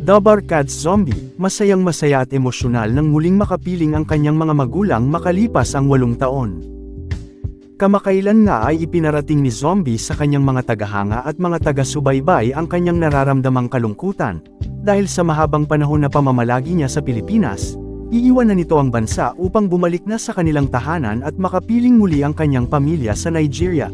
The Barkads Zombie, masayang masaya at emosyonal nang muling makapiling ang kanyang mga magulang makalipas ang 8 taon. Kamakailan nga ay ipinarating ni Zombie sa kanyang mga tagahanga at mga taga-subaybay ang kanyang nararamdamang kalungkutan, dahil sa mahabang panahon na pamamalagi niya sa Pilipinas, iiwan na nito ang bansa upang bumalik na sa kanilang tahanan at makapiling muli ang kanyang pamilya sa Nigeria.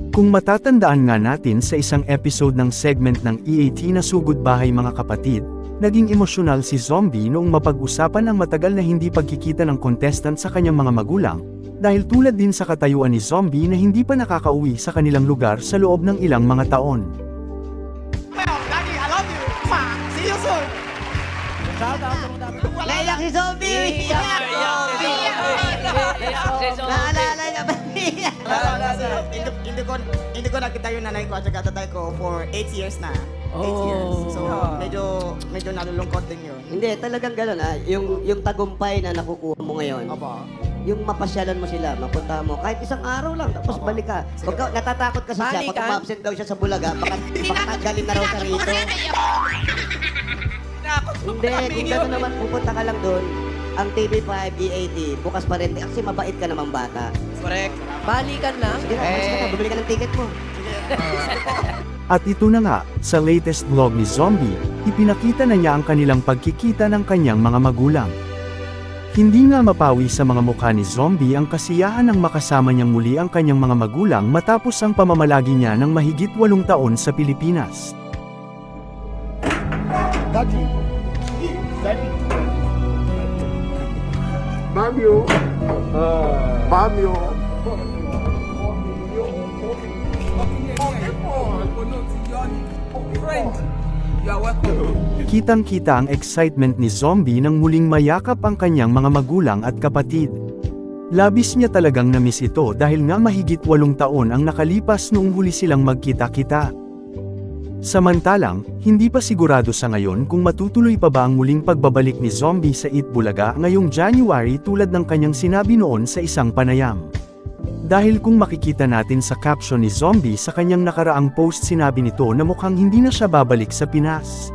Kung matatandaan nga natin sa isang episode ng segment ng EAT na Sugod Bahay Mga Kapatid, naging emosyonal si Zombie noong mapag-usapan ang matagal na hindi pagkikita ng contestant sa kanyang mga magulang, dahil tulad din sa katayuan ni Zombie na hindi pa nakakauwi sa kanilang lugar sa loob ng ilang mga taon. Well, Daddy, I love you. See you soon. Naiyak si Zombie! Naalala niya ba niya? Hindi ko nakita yung nanay ko at saka tatay ko for 8 years na. 8 years. So, medyo nalulungkot din yun. Hindi, talagang gano'n yung tagumpay na nakukuha mo ngayon. Opo. Yung mapasyalan mo sila, mapunta mo, kahit isang araw lang, tapos balik ka. Huwag ka, natatakot kasi siya, pag umabsent daw siya sa Bulaga, baka tanggalin na raw siya rito. Hindi, kung gano'n naman, pupunta ka lang doon, ang TV5, EAT, bukas pa rin, kasi mabait ka namang bata. Correct. Balikan lang. Sige na, umalis ka na, bumili ka ng ticket mo. At ito na nga, sa latest vlog ni Zombie, ipinakita na niya ang kanilang pagkikita ng kanyang mga magulang. Hindi nga mapawi sa mga mukha ni Zombie ang kasiyahan ng makasama niyang muli ang kanyang mga magulang matapos ang pamamalagi niya ng mahigit 8 taon sa Pilipinas. Daddy. Mamio. Mamio. Kitang-kita ang excitement ni Zombie nang muling mayakap ang kanyang mga magulang at kapatid. Labis niya talagang namiss ito dahil nga mahigit 8 taon ang nakalipas noong huli silang magkita-kita. Samantalang, hindi pa sigurado sa ngayon kung matutuloy pa ba ang muling pagbabalik ni Zombie sa Eat Bulaga ngayong January tulad ng kanyang sinabi noon sa isang panayam. Dahil kung makikita natin sa caption ni Zombie sa kanyang nakaraang post, sinabi nito na mukhang hindi na siya babalik sa Pinas.